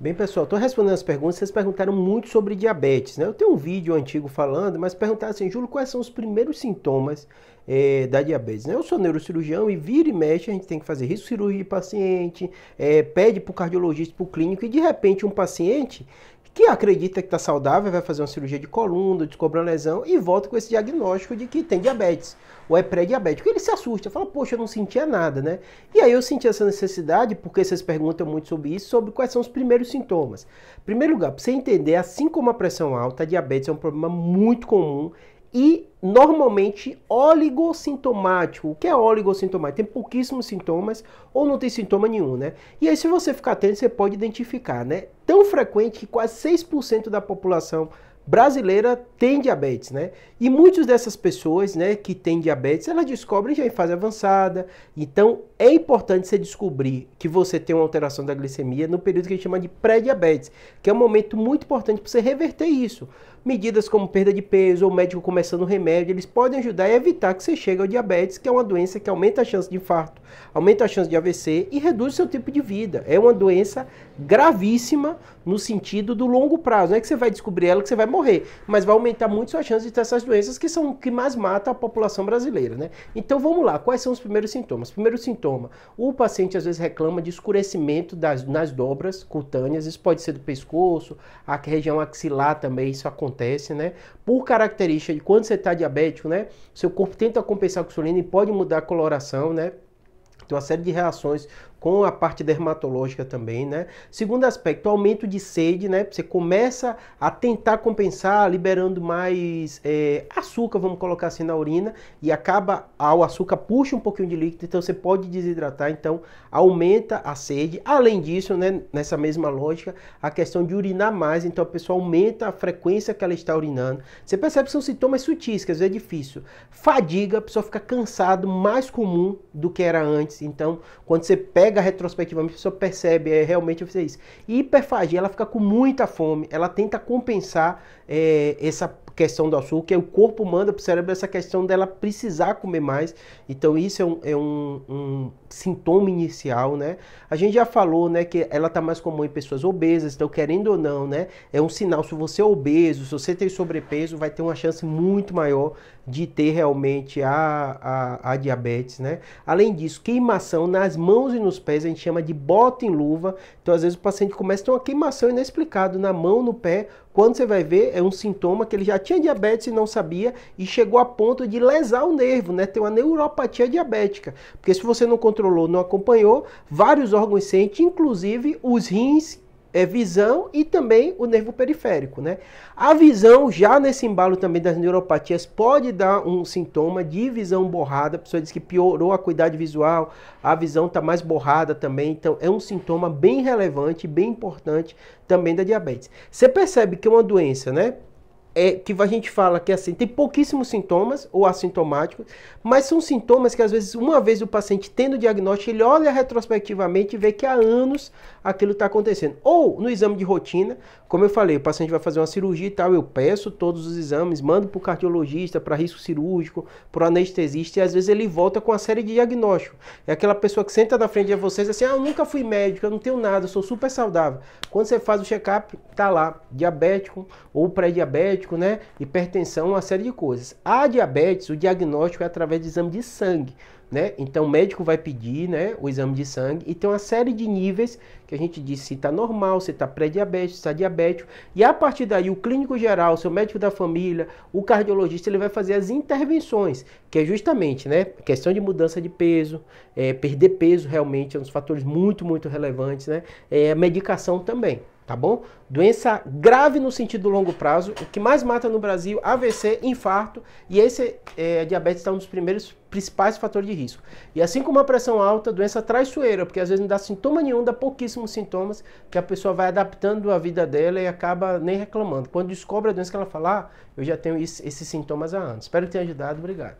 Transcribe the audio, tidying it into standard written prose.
Bem, pessoal, estou respondendo as perguntas. Vocês perguntaram muito sobre diabetes, né? Eu tenho um vídeo antigo falando, mas perguntaram assim, Júlio, quais são os primeiros sintomas da diabetes, né? Eu sou neurocirurgião e vira e mexe, a gente tem que fazer risco cirúrgico de paciente, pede para o cardiologista, para o clínico, e de repente um paciente que acredita que está saudável, vai fazer uma cirurgia de coluna, descobre uma lesão e volta com esse diagnóstico de que tem diabetes ou é pré-diabético. Ele se assusta, fala, poxa, eu não sentia nada, né? E aí eu senti essa necessidade, porque vocês perguntam muito sobre isso, sobre quais são os primeiros sintomas. Em primeiro lugar, para você entender, assim como a pressão alta, a diabetes é um problema muito comum e normalmente oligossintomático. O que é oligossintomático? Tem pouquíssimos sintomas ou não tem sintoma nenhum, né? E aí, se você ficar atento, você pode identificar, né? Tão frequente que quase 6% da população brasileira tem diabetes, né? E muitas dessas pessoas, né, que têm diabetes, elas descobrem já em fase avançada. Então, é importante você descobrir que você tem uma alteração da glicemia no período que a gente chama de pré-diabetes, que é um momento muito importante para você reverter isso. Medidas como perda de peso ou médico começando o remédio, eles podem ajudar a evitar que você chegue ao diabetes, que é uma doença que aumenta a chance de infarto, aumenta a chance de AVC e reduz o seu tipo de vida. É uma doença gravíssima no sentido do longo prazo. Não é que você vai descobrir ela que você vai morrer, mas vai aumentar muito sua chance de ter essas doenças que são o que mais mata a população brasileira, né? Então vamos lá, quais são os primeiros sintomas? Primeiro sintoma, o paciente às vezes reclama de escurecimento nas dobras cutâneas, isso pode ser do pescoço, a região axilar também, isso acontece, né? Por característica de quando você está diabético, né? Seu corpo tenta compensar com insulina e pode mudar a coloração, né? Tem uma série de reações com a parte dermatológica também, né? Segundo aspecto, aumento de sede, né? Você começa a tentar compensar liberando mais açúcar, vamos colocar assim, na urina, e acaba, o açúcar puxa um pouquinho de líquido, então você pode desidratar, então aumenta a sede. Além disso, né, nessa mesma lógica, a questão de urinar mais, então a pessoa aumenta a frequência que ela está urinando. Você percebe que são sintomas sutis, que às vezes é difícil. Fadiga, a pessoa fica cansado, mais comum do que era antes, então quando você pega retrospectivamente, a pessoa percebe, realmente eu fiz isso. E hiperfagia, ela fica com muita fome, ela tenta compensar essa questão do açúcar, e o corpo manda para o cérebro essa questão dela precisar comer mais. Então isso é um sintoma inicial, né? A gente já falou, né, que ela está mais comum em pessoas obesas, então querendo ou não, né, é um sinal, se você é obeso, se você tem sobrepeso, vai ter uma chance muito maior de ter realmente a diabetes, né? Além disso, queimação nas mãos e nos pés, a gente chama de bota em luva. Então, às vezes, o paciente começa a ter uma queimação inexplicada na mão, no pé. Quando você vai ver, é um sintoma que ele já tinha diabetes e não sabia e chegou a ponto de lesar o nervo, né? Ter uma neuropatia diabética. Porque se você não controlou, não acompanhou, vários órgãos sentem, inclusive os rins, visão e também o nervo periférico, né? A visão, já nesse embalo também das neuropatias, pode dar um sintoma de visão borrada. A pessoa diz que piorou a acuidade visual, a visão está mais borrada também. Então, é um sintoma bem relevante, bem importante também da diabetes. Você percebe que é uma doença, né? Que a gente fala que assim, tem pouquíssimos sintomas ou assintomáticos, mas são sintomas que às vezes, uma vez o paciente tendo o diagnóstico, ele olha retrospectivamente e vê que há anos aquilo está acontecendo. Ou no exame de rotina, como eu falei, o paciente vai fazer uma cirurgia e tal, eu peço todos os exames, mando para o cardiologista, para risco cirúrgico, para o anestesista, e às vezes ele volta com uma série de diagnósticos. É aquela pessoa que senta na frente de vocês assim, eu nunca fui médico, eu não tenho nada, eu sou super saudável. Quando você faz o check-up, tá lá, diabético ou pré-diabético, né? Hipertensão, uma série de coisas. A diabetes, o diagnóstico é através de exame de sangue, né? Então o médico vai pedir, né, o exame de sangue e tem uma série de níveis que a gente diz se está normal, se está pré-diabético, se está diabético. E a partir daí o clínico geral, seu médico da família, o cardiologista, ele vai fazer as intervenções, que é justamente, né, questão de mudança de peso, perder peso realmente é um dos fatores muito, muito relevantes, né? A medicação também. Tá bom? Doença grave no sentido longo prazo, o que mais mata no Brasil, AVC, infarto, e a diabetes está um dos primeiros principais fatores de risco. E assim como a pressão alta, doença traiçoeira, porque às vezes não dá sintoma nenhum, dá pouquíssimos sintomas, que a pessoa vai adaptando a vida dela e acaba nem reclamando. Quando descobre a doença que ela fala, eu já tenho esses sintomas há anos. Espero que tenha ajudado, obrigado.